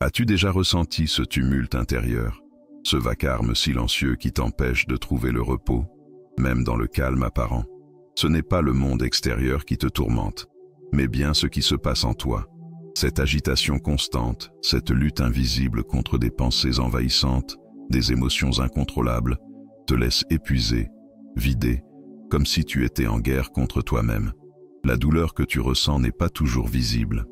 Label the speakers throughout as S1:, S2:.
S1: As-tu déjà ressenti ce tumulte intérieur, ce vacarme silencieux qui t'empêche de trouver le repos, même dans le calme apparent? Ce n'est pas le monde extérieur qui te tourmente, mais bien ce qui se passe en toi. Cette agitation constante, cette lutte invisible contre des pensées envahissantes, des émotions incontrôlables, te laisse épuisé, vidé, comme si tu étais en guerre contre toi-même. La douleur que tu ressens n'est pas toujours visible.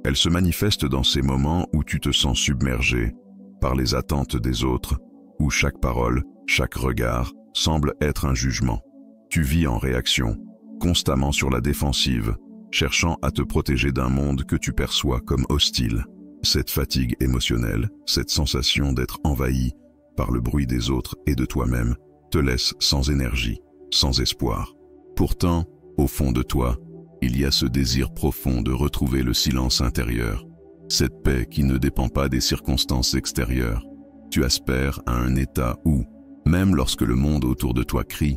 S1: Elle se manifeste dans ces moments où tu te sens submergé par les attentes des autres, où chaque parole, chaque regard semble être un jugement. Tu vis en réaction, constamment sur la défensive, cherchant à te protéger d'un monde que tu perçois comme hostile. Cette fatigue émotionnelle, cette sensation d'être envahi par le bruit des autres et de toi-même, te laisse sans énergie, sans espoir. Pourtant, au fond de toi, il y a ce désir profond de retrouver le silence intérieur, cette paix qui ne dépend pas des circonstances extérieures. Tu aspires à un état où, même lorsque le monde autour de toi crie,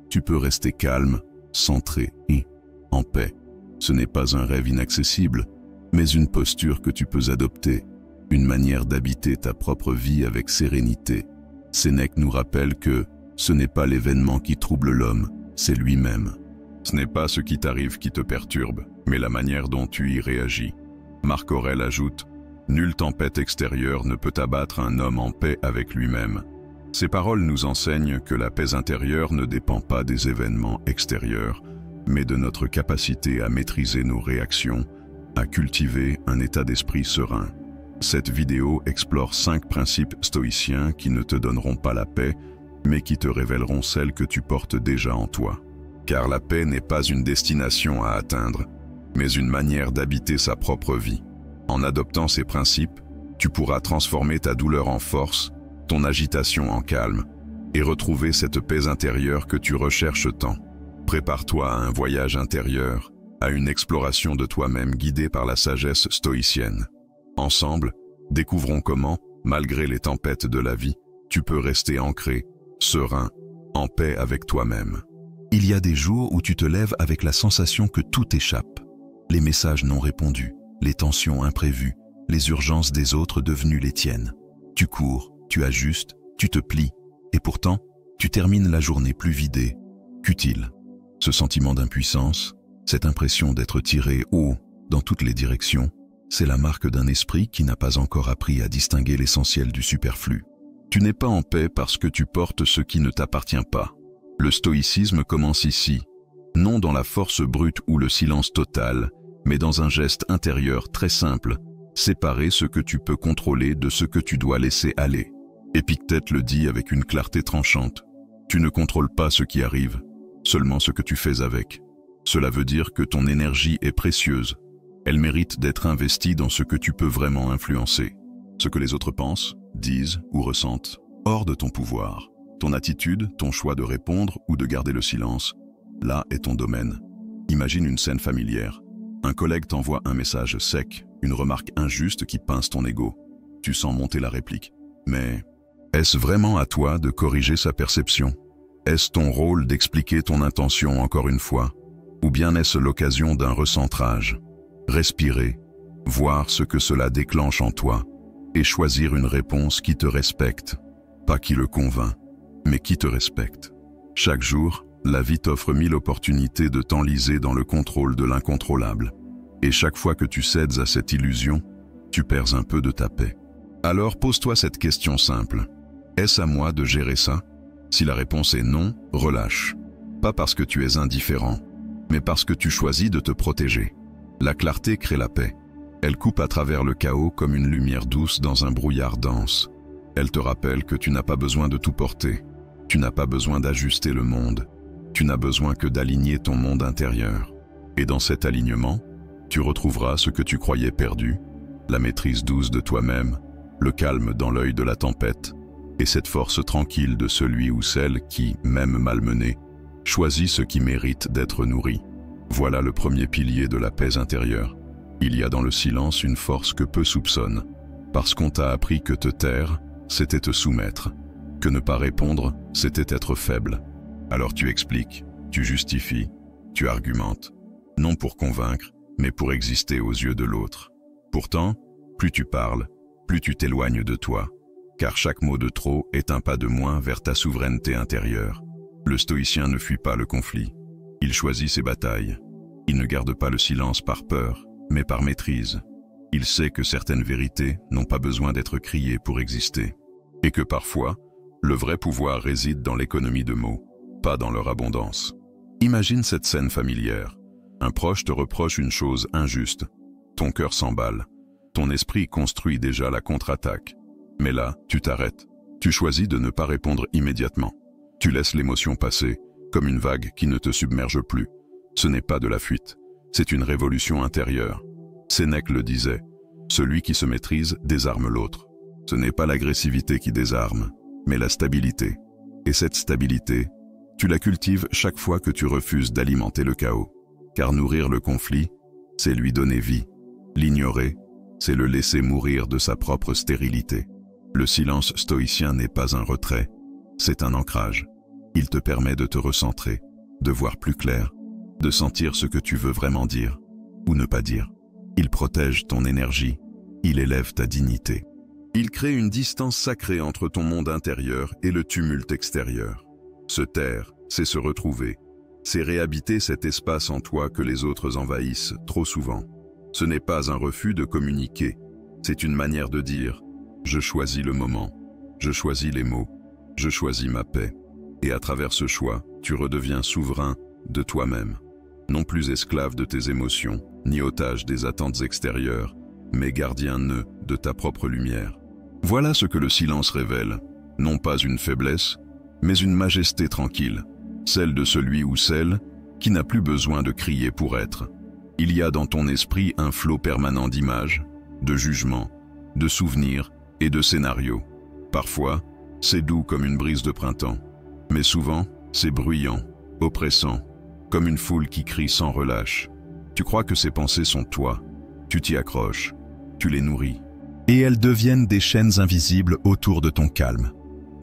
S1: tu peux rester calme, centré et en paix. Ce n'est pas un rêve inaccessible, mais une posture que tu peux adopter, une manière d'habiter ta propre vie avec sérénité. Sénèque nous rappelle que ce n'est pas l'événement qui trouble l'homme, c'est lui-même. Ce n'est pas ce qui t'arrive qui te perturbe, mais la manière dont tu y réagis. Marc Aurèle ajoute « Nulle tempête extérieure ne peut abattre un homme en paix avec lui-même ». Ces paroles nous enseignent que la paix intérieure ne dépend pas des événements extérieurs, mais de notre capacité à maîtriser nos réactions, à cultiver un état d'esprit serein. Cette vidéo explore 5 principes stoïciens qui ne te donneront pas la paix, mais qui te révéleront celle que tu portes déjà en toi. Car la paix n'est pas une destination à atteindre, mais une manière d'habiter sa propre vie. En adoptant ces principes, tu pourras transformer ta douleur en force, ton agitation en calme, et retrouver cette paix intérieure que tu recherches tant. Prépare-toi à un voyage intérieur, à une exploration de toi-même guidée par la sagesse stoïcienne. Ensemble, découvrons comment, malgré les tempêtes de la vie, tu peux rester ancré, serein, en paix avec toi-même. Il y a des jours où tu te lèves avec la sensation que tout échappe. Les messages non répondus, les tensions imprévues, les urgences des autres devenues les tiennes. Tu cours, tu ajustes, tu te plies, et pourtant, tu termines la journée plus vidée qu'utile. Ce sentiment d'impuissance, cette impression d'être tiré haut dans toutes les directions, c'est la marque d'un esprit qui n'a pas encore appris à distinguer l'essentiel du superflu. Tu n'es pas en paix parce que tu portes ce qui ne t'appartient pas. Le stoïcisme commence ici, non dans la force brute ou le silence total, mais dans un geste intérieur très simple, séparer ce que tu peux contrôler de ce que tu dois laisser aller. Épictète le dit avec une clarté tranchante. Tu ne contrôles pas ce qui arrive, seulement ce que tu fais avec. Cela veut dire que ton énergie est précieuse. Elle mérite d'être investie dans ce que tu peux vraiment influencer. Ce que les autres pensent, disent ou ressentent, hors de ton pouvoir. Ton attitude, ton choix de répondre ou de garder le silence, là est ton domaine. Imagine une scène familière. Un collègue t'envoie un message sec, une remarque injuste qui pince ton ego. Tu sens monter la réplique. Mais est-ce vraiment à toi de corriger sa perception? Est-ce ton rôle d'expliquer ton intention encore une fois? Ou bien est-ce l'occasion d'un recentrage? Respirer, voir ce que cela déclenche en toi, et choisir une réponse qui te respecte, pas qui le convainc, mais qui te respecte. Chaque jour, la vie t'offre 1000 opportunités de t'enliser dans le contrôle de l'incontrôlable. Et chaque fois que tu cèdes à cette illusion, tu perds un peu de ta paix. Alors pose-toi cette question simple. Est-ce à moi de gérer ça? Si la réponse est non, relâche. Pas parce que tu es indifférent, mais parce que tu choisis de te protéger. La clarté crée la paix. Elle coupe à travers le chaos comme une lumière douce dans un brouillard dense. Elle te rappelle que tu n'as pas besoin de tout porter. Tu n'as pas besoin d'ajuster le monde. Tu n'as besoin que d'aligner ton monde intérieur. Et dans cet alignement, tu retrouveras ce que tu croyais perdu, la maîtrise douce de toi-même, le calme dans l'œil de la tempête, et cette force tranquille de celui ou celle qui, même malmené, choisit ce qui mérite d'être nourri. Voilà le premier pilier de la paix intérieure. Il y a dans le silence une force que peu soupçonnent, parce qu'on t'a appris que te taire, c'était te soumettre, que ne pas répondre, c'était être faible. Alors tu expliques, tu justifies, tu argumentes, non pour convaincre, mais pour exister aux yeux de l'autre. Pourtant, plus tu parles, plus tu t'éloignes de toi, car chaque mot de trop est un pas de moins vers ta souveraineté intérieure. Le stoïcien ne fuit pas le conflit. Il choisit ses batailles. Il ne garde pas le silence par peur, mais par maîtrise. Il sait que certaines vérités n'ont pas besoin d'être criées pour exister, et que parfois, le vrai pouvoir réside dans l'économie de mots, pas dans leur abondance. Imagine cette scène familière. Un proche te reproche une chose injuste. Ton cœur s'emballe. Ton esprit construit déjà la contre-attaque. Mais là, tu t'arrêtes. Tu choisis de ne pas répondre immédiatement. Tu laisses l'émotion passer, comme une vague qui ne te submerge plus. Ce n'est pas de la fuite, c'est une révolution intérieure. Sénèque le disait, celui qui se maîtrise désarme l'autre. Ce n'est pas l'agressivité qui désarme, mais la stabilité. Et cette stabilité, tu la cultives chaque fois que tu refuses d'alimenter le chaos. Car nourrir le conflit, c'est lui donner vie. L'ignorer, c'est le laisser mourir de sa propre stérilité. Le silence stoïcien n'est pas un retrait, c'est un ancrage. Il te permet de te recentrer, de voir plus clair, de sentir ce que tu veux vraiment dire ou ne pas dire. Il protège ton énergie, il élève ta dignité. Il crée une distance sacrée entre ton monde intérieur et le tumulte extérieur. Se taire, c'est se retrouver. C'est réhabiter cet espace en toi que les autres envahissent trop souvent. Ce n'est pas un refus de communiquer, c'est une manière de dire « je choisis le moment, je choisis les mots, je choisis ma paix ». Et à travers ce choix, tu redeviens souverain de toi-même. Non plus esclave de tes émotions, ni otage des attentes extérieures, mais gardien de ta propre lumière. Voilà ce que le silence révèle, non pas une faiblesse, mais une majesté tranquille, celle de celui ou celle qui n'a plus besoin de crier pour être. Il y a dans ton esprit un flot permanent d'images, de jugements, de souvenirs et de scénarios. Parfois, c'est doux comme une brise de printemps, mais souvent, c'est bruyant, oppressant, comme une foule qui crie sans relâche. Tu crois que ces pensées sont toi, tu t'y accroches, tu les nourris. Et elles deviennent des chaînes invisibles autour de ton calme.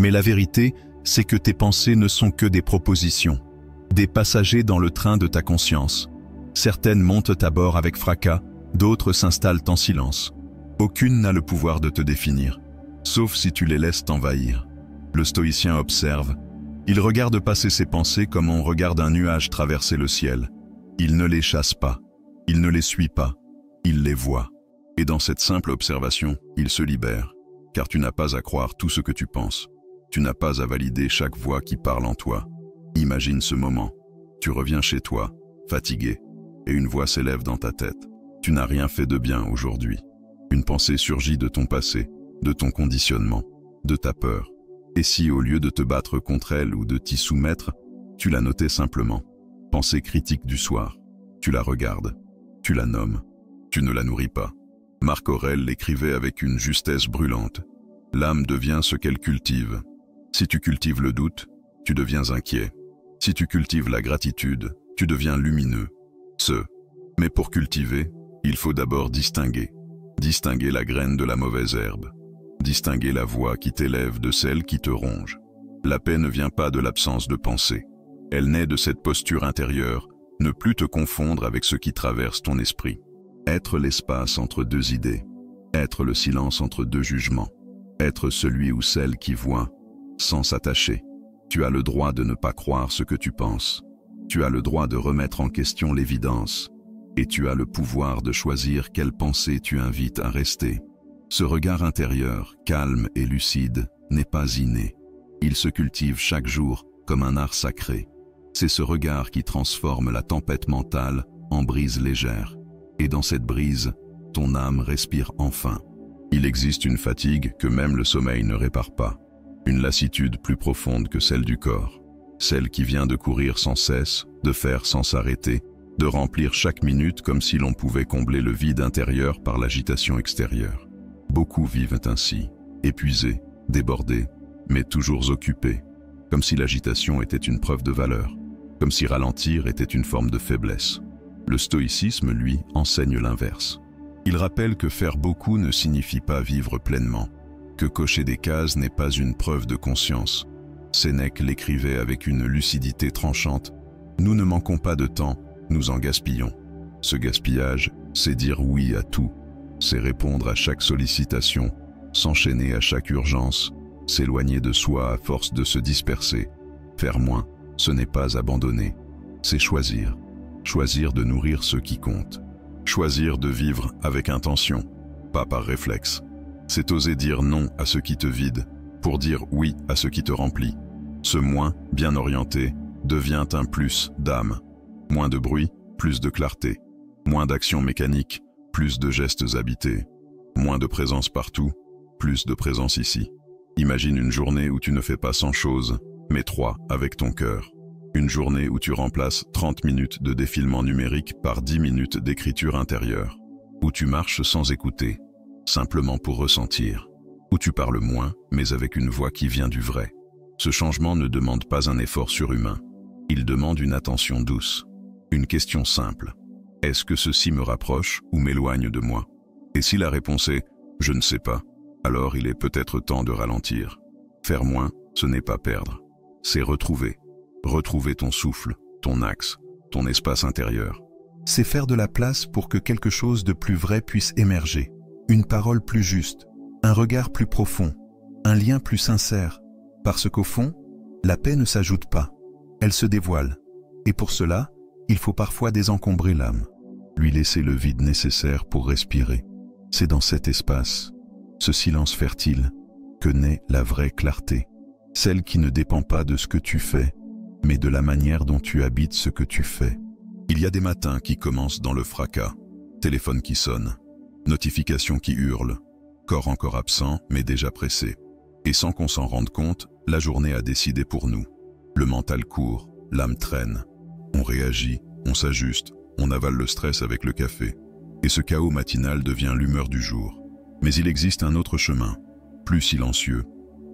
S1: Mais la vérité, c'est que tes pensées ne sont que des propositions, des passagers dans le train de ta conscience. Certaines montent à bord avec fracas, d'autres s'installent en silence. Aucune n'a le pouvoir de te définir, sauf si tu les laisses t'envahir. Le stoïcien observe. Il regarde passer ses pensées comme on regarde un nuage traverser le ciel. Il ne les chasse pas, il ne les suit pas, il les voit. Et dans cette simple observation, il se libère, car tu n'as pas à croire tout ce que tu penses. Tu n'as pas à valider chaque voix qui parle en toi. Imagine ce moment. Tu reviens chez toi, fatigué, et une voix s'élève dans ta tête. Tu n'as rien fait de bien aujourd'hui. Une pensée surgit de ton passé, de ton conditionnement, de ta peur. Et si, au lieu de te battre contre elle ou de t'y soumettre, tu la notais simplement, pensée critique du soir, tu la regardes, tu la nommes, tu ne la nourris pas. Marc Aurèle l'écrivait avec une justesse brûlante. L'âme devient ce qu'elle cultive. Si tu cultives le doute, tu deviens inquiet. Si tu cultives la gratitude, tu deviens lumineux. Mais pour cultiver, il faut d'abord distinguer. Distinguer la graine de la mauvaise herbe. Distinguer la voix qui t'élève de celle qui te ronge. La paix ne vient pas de l'absence de pensée. Elle naît de cette posture intérieure, ne plus te confondre avec ce qui traverse ton esprit. Être l'espace entre deux idées. Être le silence entre deux jugements. Être celui ou celle qui voit, sans s'attacher. Tu as le droit de ne pas croire ce que tu penses. Tu as le droit de remettre en question l'évidence. Et tu as le pouvoir de choisir quelle pensée tu invites à rester. Ce regard intérieur, calme et lucide, n'est pas inné. Il se cultive chaque jour comme un art sacré. C'est ce regard qui transforme la tempête mentale en brise légère. Et dans cette brise, ton âme respire enfin. Il existe une fatigue que même le sommeil ne répare pas. Une lassitude plus profonde que celle du corps. Celle qui vient de courir sans cesse, de faire sans s'arrêter, de remplir chaque minute comme si l'on pouvait combler le vide intérieur par l'agitation extérieure. Beaucoup vivent ainsi, épuisés, débordés, mais toujours occupés, comme si l'agitation était une preuve de valeur, comme si ralentir était une forme de faiblesse. Le stoïcisme, lui, enseigne l'inverse. Il rappelle que faire beaucoup ne signifie pas vivre pleinement, que cocher des cases n'est pas une preuve de conscience. Sénèque l'écrivait avec une lucidité tranchante. Nous ne manquons pas de temps, nous en gaspillons. Ce gaspillage, c'est dire oui à tout. C'est répondre à chaque sollicitation, s'enchaîner à chaque urgence, s'éloigner de soi à force de se disperser. Faire moins, ce n'est pas abandonner, c'est choisir. Choisir de nourrir ce qui compte. Choisir de vivre avec intention, pas par réflexe. C'est oser dire non à ce qui te vide, pour dire oui à ce qui te remplit. Ce moins, bien orienté, devient un plus d'âme. Moins de bruit, plus de clarté. Moins d'actions mécaniques, plus de gestes habités. Moins de présence partout, plus de présence ici. Imagine une journée où tu ne fais pas 100 choses, mais 3 avec ton cœur. Une journée où tu remplaces 30 minutes de défilement numérique par 10 minutes d'écriture intérieure. Où tu marches sans écouter, simplement pour ressentir. Où tu parles moins, mais avec une voix qui vient du vrai. Ce changement ne demande pas un effort surhumain. Il demande une attention douce. Une question simple. Est-ce que ceci me rapproche ou m'éloigne de moi? Et si la réponse est « je ne sais pas », alors il est peut-être temps de ralentir. Faire moins, ce n'est pas perdre. C'est retrouver. Retrouver ton souffle, ton axe, ton espace intérieur.
S2: C'est faire de la place pour que quelque chose de plus vrai puisse émerger. Une parole plus juste, un regard plus profond, un lien plus sincère. Parce qu'au fond, la paix ne s'ajoute pas, elle se dévoile. Et pour cela, il faut parfois désencombrer l'âme, lui laisser le vide nécessaire pour respirer. C'est dans cet espace, ce silence fertile, que naît la vraie clarté, celle qui ne dépend pas de ce que tu fais, mais de la manière dont tu habites ce que tu fais.
S1: Il y a des matins qui commencent dans le fracas, téléphone qui sonne, notifications qui hurlent, corps encore absent mais déjà pressé. Et sans qu'on s'en rende compte, la journée a décidé pour nous. Le mental court, l'âme traîne. On réagit, on s'ajuste, on avale le stress avec le café. Et ce chaos matinal devient l'humeur du jour. Mais il existe un autre chemin, plus silencieux,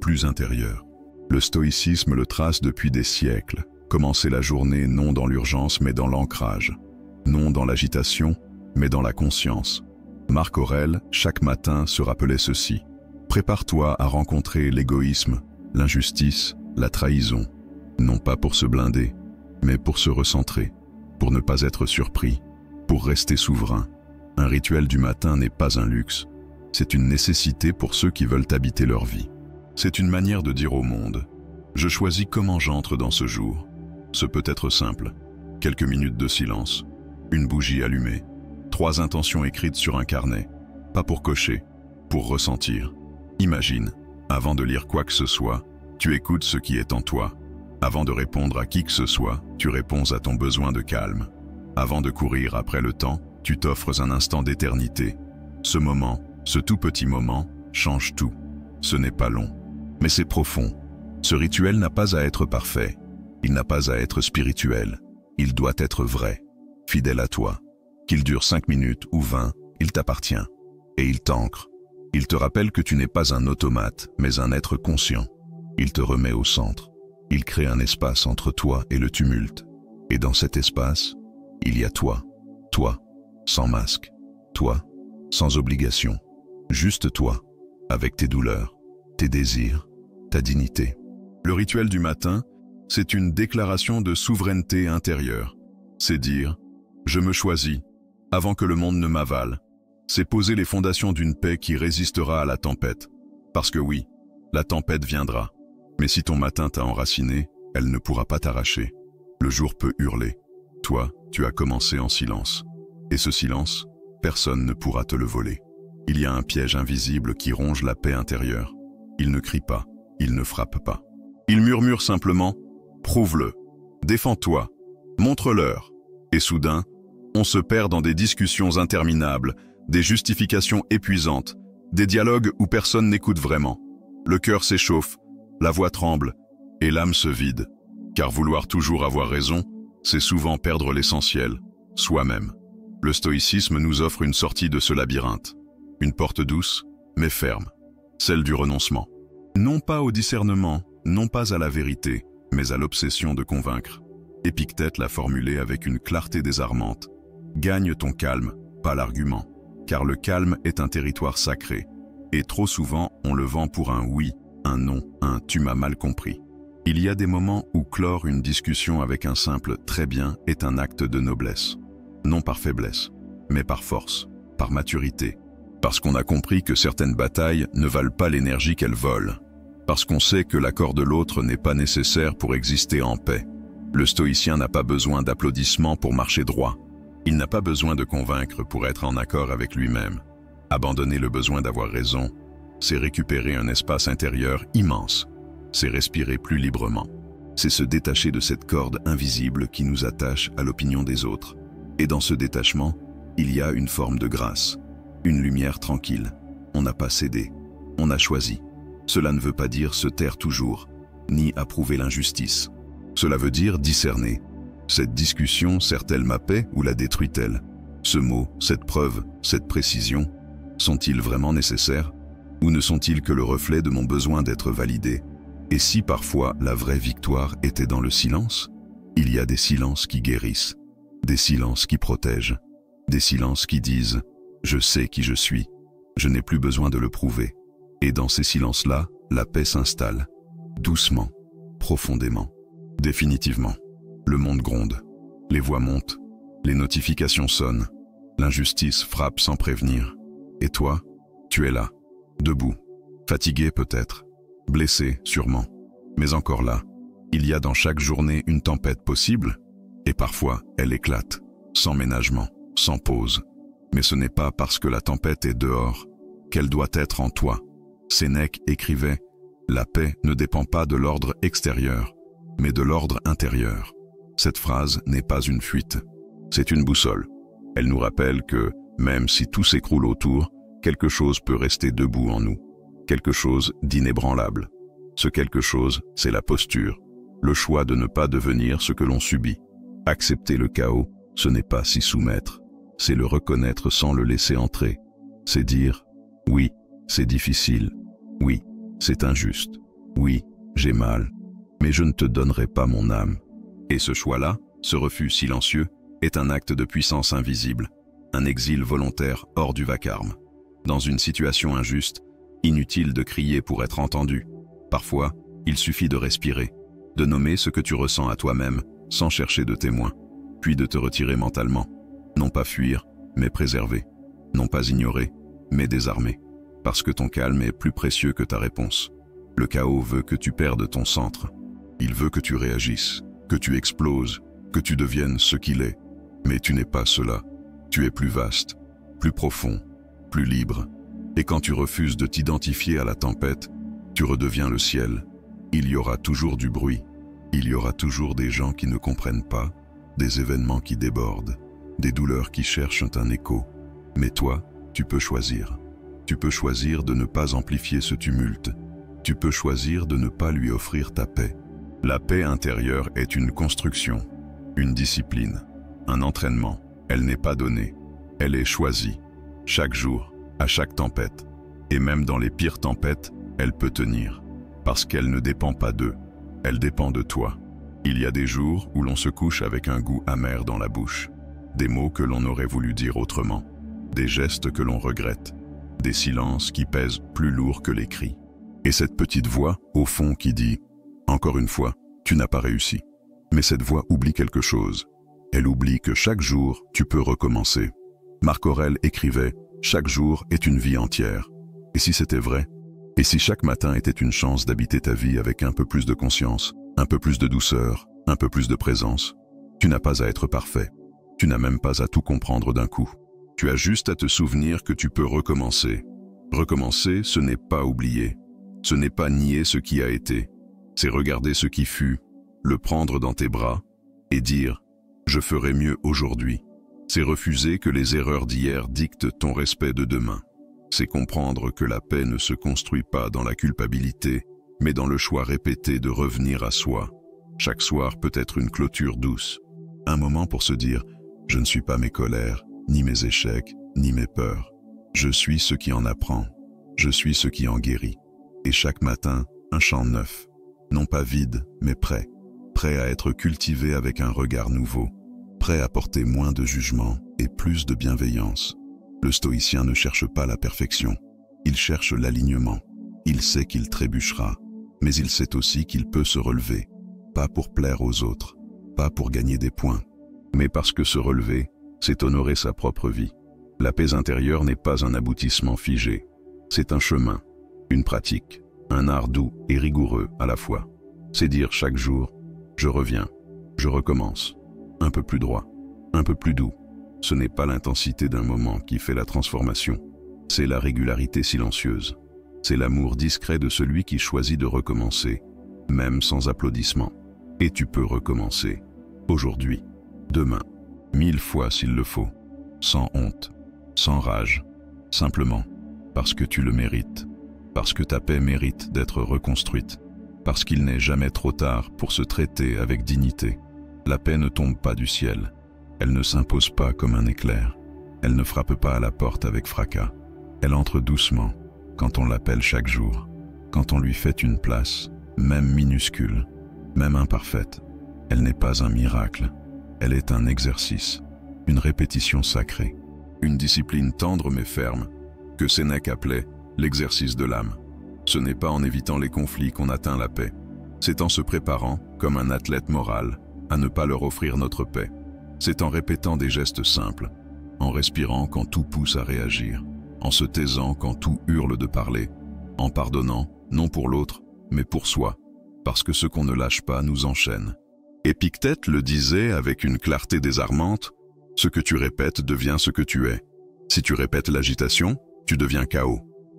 S1: plus intérieur. Le stoïcisme le trace depuis des siècles. Commencer la journée non dans l'urgence mais dans l'ancrage. Non dans l'agitation, mais dans la conscience. Marc Aurèle, chaque matin, se rappelait ceci. Prépare-toi à rencontrer l'égoïsme, l'injustice, la trahison. Non pas pour se blinder, mais pour se recentrer, pour ne pas être surpris, pour rester souverain. Un rituel du matin n'est pas un luxe. C'est une nécessité pour ceux qui veulent habiter leur vie. C'est une manière de dire au monde « Je choisis comment j'entre dans ce jour ». Ce peut être simple. Quelques minutes de silence, une bougie allumée, 3 intentions écrites sur un carnet. Pas pour cocher, pour ressentir. Imagine, avant de lire quoi que ce soit, tu écoutes ce qui est en toi. Avant de répondre à qui que ce soit, tu réponds à ton besoin de calme. Avant de courir après le temps, tu t'offres un instant d'éternité. Ce moment, ce tout petit moment, change tout. Ce n'est pas long, mais c'est profond. Ce rituel n'a pas à être parfait. Il n'a pas à être spirituel. Il doit être vrai, fidèle à toi. Qu'il dure 5 minutes ou 20, il t'appartient. Et il t'ancre. Il te rappelle que tu n'es pas un automate, mais un être conscient. Il te remet au centre. Il crée un espace entre toi et le tumulte. Et dans cet espace, il y a toi. Toi, sans masque. Toi, sans obligation. Juste toi, avec tes douleurs, tes désirs, ta dignité. Le rituel du matin, c'est une déclaration de souveraineté intérieure. C'est dire « Je me choisis » avant que le monde ne m'avale. C'est poser les fondations d'une paix qui résistera à la tempête. Parce que oui, la tempête viendra. Mais si ton matin t'a enraciné, elle ne pourra pas t'arracher. Le jour peut hurler. Toi, tu as commencé en silence. Et ce silence, personne ne pourra te le voler. Il y a un piège invisible qui ronge la paix intérieure. Il ne crie pas, il ne frappe pas. Il murmure simplement « Prouve-le, défends-toi, montre-leur ». Et soudain, on se perd dans des discussions interminables, des justifications épuisantes, des dialogues où personne n'écoute vraiment. Le cœur s'échauffe, la voix tremble, et l'âme se vide. Car vouloir toujours avoir raison, c'est souvent perdre l'essentiel, soi-même. Le stoïcisme nous offre une sortie de ce labyrinthe. Une porte douce, mais ferme, celle du renoncement. Non pas au discernement, non pas à la vérité, mais à l'obsession de convaincre. Épictète l'a formulé avec une clarté désarmante. Gagne ton calme, pas l'argument, car le calme est un territoire sacré, et trop souvent on le vend pour un oui, un non, un tu m'as mal compris. Il y a des moments où clore une discussion avec un simple très bien est un acte de noblesse. Non par faiblesse, mais par force, par maturité. Parce qu'on a compris que certaines batailles ne valent pas l'énergie qu'elles volent. Parce qu'on sait que l'accord de l'autre n'est pas nécessaire pour exister en paix. Le stoïcien n'a pas besoin d'applaudissements pour marcher droit. Il n'a pas besoin de convaincre pour être en accord avec lui-même. Abandonner le besoin d'avoir raison, c'est récupérer un espace intérieur immense. C'est respirer plus librement. C'est se détacher de cette corde invisible qui nous attache à l'opinion des autres. Et dans ce détachement, il y a une forme de grâce, une lumière tranquille. On n'a pas cédé, on a choisi. Cela ne veut pas dire se taire toujours, ni approuver l'injustice. Cela veut dire discerner. Cette discussion sert-elle ma paix ou la détruit-elle? Ce mot, cette preuve, cette précision, sont-ils vraiment nécessaires? Ou ne sont-ils que le reflet de mon besoin d'être validé? Et si parfois la vraie victoire était dans le silence? Il y a des silences qui guérissent, des silences qui protègent, des silences qui disent « je sais qui je suis, je n'ai plus besoin de le prouver ». Et dans ces silences-là, la paix s'installe, doucement, profondément, définitivement. Le monde gronde, les voix montent, les notifications sonnent, l'injustice frappe sans prévenir. Et toi, tu es là, debout, fatigué peut-être, blessé sûrement, mais encore là. Il y a dans chaque journée une tempête possible, et parfois elle éclate, sans ménagement, sans pause. Mais ce n'est pas parce que la tempête est dehors qu'elle doit être en toi. Sénèque écrivait « La paix ne dépend pas de l'ordre extérieur, mais de l'ordre intérieur ». Cette phrase n'est pas une fuite, c'est une boussole. Elle nous rappelle que, même si tout s'écroule autour, quelque chose peut rester debout en nous, quelque chose d'inébranlable. Ce quelque chose, c'est la posture, le choix de ne pas devenir ce que l'on subit. Accepter le chaos, ce n'est pas s'y soumettre, c'est le reconnaître sans le laisser entrer. C'est dire « oui, c'est difficile, oui, c'est injuste, oui, j'ai mal, mais je ne te donnerai pas mon âme ». Et ce choix-là, ce refus silencieux, est un acte de puissance invisible, un exil volontaire hors du vacarme. Dans une situation injuste, inutile de crier pour être entendu. Parfois, il suffit de respirer, de nommer ce que tu ressens à toi-même, sans chercher de témoin, puis de te retirer mentalement. Non pas fuir, mais préserver. Non pas ignorer, mais désarmer. Parce que ton calme est plus précieux que ta réponse. Le chaos veut que tu perdes ton centre. Il veut que tu réagisses, que tu exploses, que tu deviennes ce qu'il est. Mais tu n'es pas cela. Tu es plus vaste, plus profond, plus libre. Et quand tu refuses de t'identifier à la tempête, tu redeviens le ciel. Il y aura toujours du bruit. Il y aura toujours des gens qui ne comprennent pas, des événements qui débordent, des douleurs qui cherchent un écho. Mais toi, tu peux choisir. Tu peux choisir de ne pas amplifier ce tumulte. Tu peux choisir de ne pas lui offrir ta paix. La paix intérieure est une construction, une discipline, un entraînement. Elle n'est pas donnée, elle est choisie. Chaque jour, à chaque tempête, et même dans les pires tempêtes, elle peut tenir. Parce qu'elle ne dépend pas d'eux, elle dépend de toi. Il y a des jours où l'on se couche avec un goût amer dans la bouche, des mots que l'on aurait voulu dire autrement, des gestes que l'on regrette, des silences qui pèsent plus lourd que les cris. Et cette petite voix, au fond, qui dit « Encore une fois, tu n'as pas réussi ». Mais cette voix oublie quelque chose. Elle oublie que chaque jour, tu peux recommencer. Marc Aurèle écrivait « Chaque jour est une vie entière ». Et si c'était vrai? Et si chaque matin était une chance d'habiter ta vie avec un peu plus de conscience, un peu plus de douceur, un peu plus de présence? Tu n'as pas à être parfait. Tu n'as même pas à tout comprendre d'un coup. Tu as juste à te souvenir que tu peux recommencer. Recommencer, ce n'est pas oublier. Ce n'est pas nier ce qui a été. C'est regarder ce qui fut, le prendre dans tes bras et dire « Je ferai mieux aujourd'hui ». C'est refuser que les erreurs d'hier dictent ton respect de demain. C'est comprendre que la paix ne se construit pas dans la culpabilité, mais dans le choix répété de revenir à soi. Chaque soir peut être une clôture douce, un moment pour se dire « Je ne suis pas mes colères, ni mes échecs, ni mes peurs. Je suis ce qui en apprend, je suis ce qui en guérit. » Et chaque matin, un chant neuf, non pas vide, mais prêt à être cultivé avec un regard nouveau, prêt à porter moins de jugement et plus de bienveillance. Le stoïcien ne cherche pas la perfection, il cherche l'alignement. Il sait qu'il trébuchera, mais il sait aussi qu'il peut se relever, pas pour plaire aux autres, pas pour gagner des points, mais parce que se relever, c'est honorer sa propre vie. La paix intérieure n'est pas un aboutissement figé. C'est un chemin, une pratique, un art doux et rigoureux à la fois. C'est dire chaque jour, je reviens, je recommence, un peu plus droit, un peu plus doux. Ce n'est pas l'intensité d'un moment qui fait la transformation, c'est la régularité silencieuse. C'est l'amour discret de celui qui choisit de recommencer, même sans applaudissements. Et tu peux recommencer, aujourd'hui, demain, 1000 fois s'il le faut, sans honte, sans rage, simplement parce que tu le mérites, parce que ta paix mérite d'être reconstruite, parce qu'il n'est jamais trop tard pour se traiter avec dignité. La paix ne tombe pas du ciel, elle ne s'impose pas comme un éclair, elle ne frappe pas à la porte avec fracas, elle entre doucement, quand on l'appelle chaque jour, quand on lui fait une place, même minuscule, même imparfaite. Elle n'est pas un miracle, elle est un exercice, une répétition sacrée, une discipline tendre mais ferme, que Sénèque appelait l'exercice de l'âme. Ce n'est pas en évitant les conflits qu'on atteint la paix, c'est en se préparant, comme un athlète moral, à ne pas leur offrir notre paix. C'est en répétant des gestes simples, en respirant quand tout pousse à réagir, en se taisant quand tout hurle de parler, en pardonnant, non pour l'autre, mais pour soi, parce que ce qu'on ne lâche pas nous enchaîne. Épictète le disait avec une clarté désarmante, « Ce que tu répètes devient ce que tu es. Si tu répètes l'agitation, tu deviens chaos.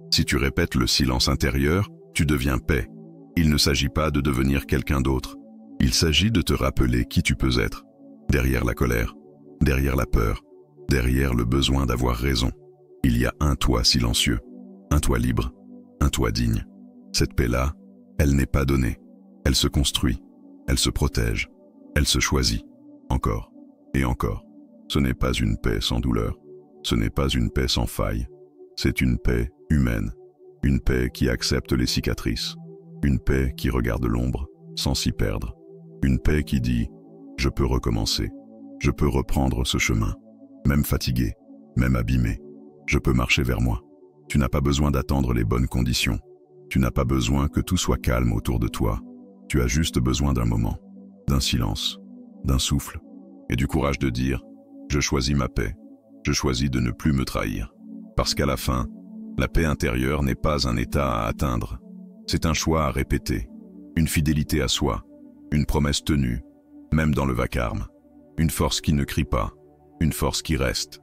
S1: Si tu répètes le silence intérieur, tu deviens paix. Il ne s'agit pas de devenir quelqu'un d'autre. Il s'agit de te rappeler qui tu peux être, derrière la colère, derrière la peur, derrière le besoin d'avoir raison. Il y a un toi silencieux, un toi libre, un toi digne. Cette paix-là, elle n'est pas donnée. Elle se construit, elle se protège, elle se choisit, encore et encore. Ce n'est pas une paix sans douleur, ce n'est pas une paix sans faille. C'est une paix humaine, une paix qui accepte les cicatrices, une paix qui regarde l'ombre sans s'y perdre, une paix qui dit « Je peux recommencer, je peux reprendre ce chemin, même fatigué, même abîmé, je peux marcher vers moi. » Tu n'as pas besoin d'attendre les bonnes conditions, tu n'as pas besoin que tout soit calme autour de toi, tu as juste besoin d'un moment, d'un silence, d'un souffle, et du courage de dire « Je choisis ma paix, je choisis de ne plus me trahir. » Parce qu'à la fin, la paix intérieure n'est pas un état à atteindre, c'est un choix à répéter, une fidélité à soi, une promesse tenue, même dans le vacarme, une force qui ne crie pas, une force qui reste.